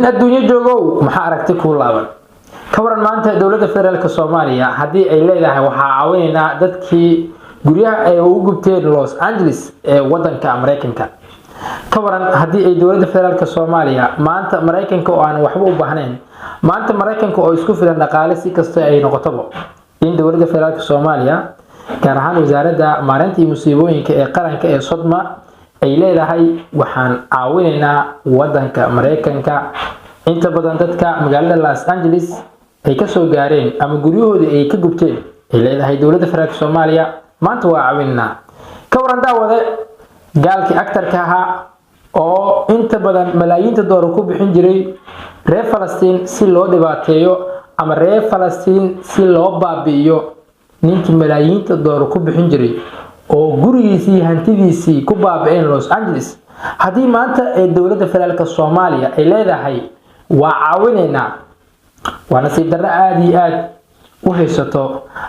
الدنيا جوجو maxaa aragti ku laaban ka waran maanta dawladda federaalka Soomaaliya hadii ay leedahay waxa caawinayna dadkii guryaha ay ugu gubteen Los Angeles ee wadanka Mareykanka ka waran hadii ay dawladda federaalka Soomaaliya maanta Mareykanka oo aan waxba u baahnayn maanta Mareykanka oo isku filan dhaqaale si kasta ay noqoto in dawladda federaalka Soomaaliya gaar ahaan wasaaradda maareynta musiibooyinka ee qaranka ee Sodma ay leedahay waxaan caawinaynaa wadanka Mareykanka inta badan dadka magaalada Los Angeles ay ka soo gaareen ama guryahooda ay ka gubteen ay leedahay dawladda federaalka Soomaaliya maanta waa caawinaynaa ka waran daawade gaalkii aktarka ahaa oo inta badan malaayiinta doolar ku bixin jiray reer Falastiin si loo dhibaateeyo ama reer Falastiin si loo baabi'iyo ninkii malaayiinta doolar ku bixin jiray oo gurigiisii hantidiisii ku baabi'een Los Angeles hadii maanta ay dawladda federaalka Soomaaliya ay leedahay waa caawinaynaa waa nasiib darro aad iyo aad u haysato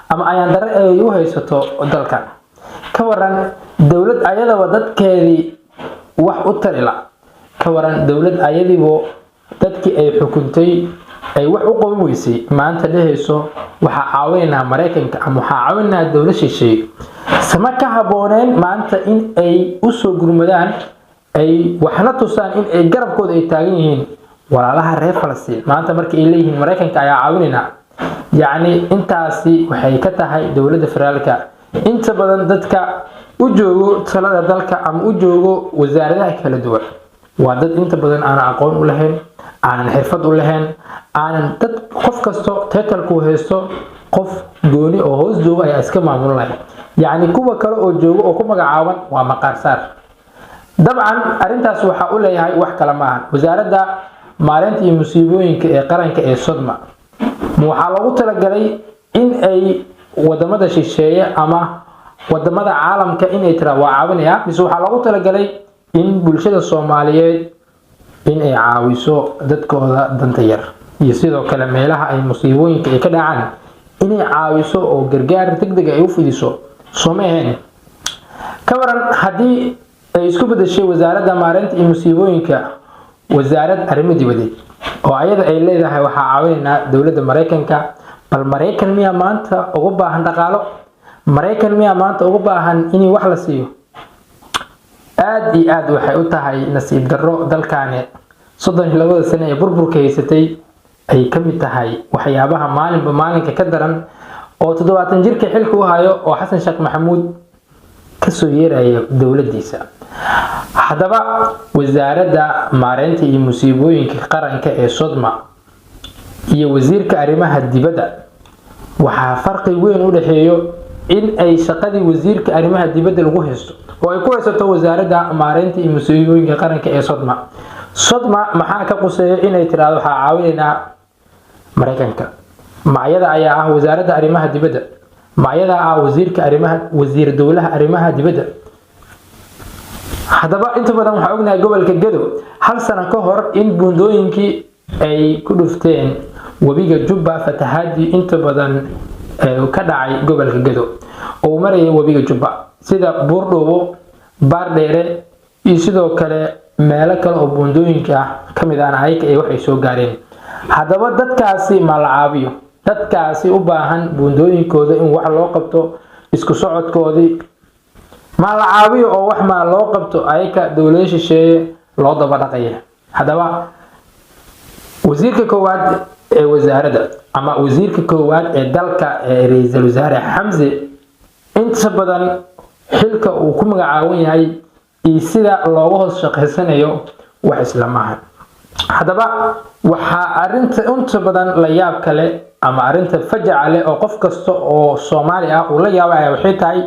ama ayaan darro ay u haysato dalka ka waran dawlad ayadaba dadkeedii wax u tarila ka waran dawlad ayadiibo dadkii ay xukuntay ay wax u qaban weysay maanta dhehayso waxa caawinaynaa Mareykanka ama waxa caawinaynaa dawlad shisheeye sama ka habooneen maanta in ay u soo gurmadaan ay waxna tusaan in ay garabkooda ay taagan yihiin walaalaha reer Falastiin maanta markii ay leeyihiin Mareykanka ayaa caawinaynaa yaani intaasi waxay ka tahay dawladda federaalka inta badan dadka u joogo talada dalka ama u joogo wasaaradaha kala duwan waa dad inta badan aan aqoon u lahayn aan xirfad u lahayn aan dad qof kasto title-ku haysto qof gooni oo hoos jooga ay iska maamulaan yaani kuwa kale oo joogo oo ku magacaaban waa maqaar saar dabcan arintaas waxa uu leeyahay wax kala ma aha wasaaradda maareynta musiibooyinka ee qaranka ee Sodma waxa lagu talagalay in ay wadamada shisheeye ama wadamada caalamka in ay tira waa caawinaya bis waxa lagu talagalay in bulshada Soomaaliyeed in ay caawiso dadkooda danta yar iyo sidoo kale meelaha ay musiibooyinka ay ka dhacaan in ay caawiso oo gargaar degdeg ah ay u fidiso Soomaaliyeed ka waran hadii ay isku bedeshay wasaaradda maareynta musiibooyinka wasaarad arrimo dibadeed oo ayada ay leedahay waxa caawinaynaa dawladda Mareykanka bal Mareykan miya maanta ugu baahan dhaqaalo Mareykan miya maanta ugu baahan in wax la siiyo aad iyo aad waxay u tahay nasiib darro dalkaane 32 sano ee burburka haysatay ay ka mid tahay waxyaabaha maalinba maalinka ka daran oo 70 jirka xilka u hayo oo Xasan Sheekh Maxamuud ka soo yeeraya dawladdiisa hadaba wasaaradda maareynta iyo musiibooyinka qaranka ee Sodma iyo wasiirka arrimaha dibadda waxa farqi weyn u dhaxeeyo in ay shaqadii wasiirka arrimaha dibadda lagu haysto oo ay ku haysato wasaaradda maareynta iyo musiibooyinka qaranka ee Sodma maxaa ka quseeyo in ay tiraahdo waxa caawinaynaa Mareykanka maayada ayaa ah wasaaradda arrimaha dibadda maayada ah wasiir dawlaha arrimaha dibadda hadaba inta badan waxa ognahay gobolka Gedo hal sano ka hor in buundooyinkii ay ku dhufteen wabiga Jubba fatahaadii inta badan ka dhacay gobolka Gedo oo marayay wabiga Jubba sida Buurdhoobo Baardheere iyo sidoo kale meelo kale oo buundooyinka kamid ah ay waxay soo gaareen hadaba dadkaasi ma la caawiyo dadkaasi u baahan buundooyinkooda in wax loo qabto isku socodkoodii ma la caawiyo oo wax ma loo qabto ayka dawladda shisheeye loo daba dhaqay hadaba wasiirka koowaad ee wasaaradda ama wasiirka koowaad ee dalka ee ra'iisul wasaare Xamse inta badan xilka uu ku magacaaban yahay iyo sida looga hoos shaqeysanayo wax isla maahan hadaba waxa arinta inta badan la yaab kale ama arinta fajaca leh oo qof kasta oo Soomaali ah uu la yaabay waxay tahay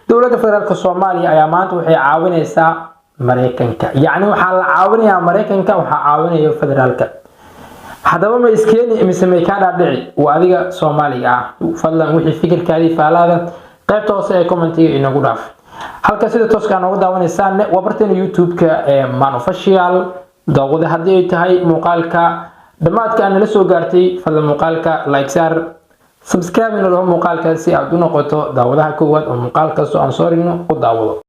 dawladda federaalka Soomaaliya ayaa maanta waxay caawinaysaa Mareykanka yaani waxa la caawinayaa Mareykanka waxa caawinayo federaalka hadaba ma iskeen mise may ka dhaadhici waa adiga Soomaaliga ah fadlan wixii fikirkaadii faalaada qaybta hoose ee commentiga inagu dhaaf halka sida tooska noogu daawanaysaan waa barteena YouTube-ka ee Man Official daawada hadii ay tahay muuqaalka dhamaadka aan la soo gaartay fadlan muuqaalka like share subscribe ina loo muuqaalka si aad u noqoto daawadaha koowaad oo muuqaalka soo aan soo rigno u daawado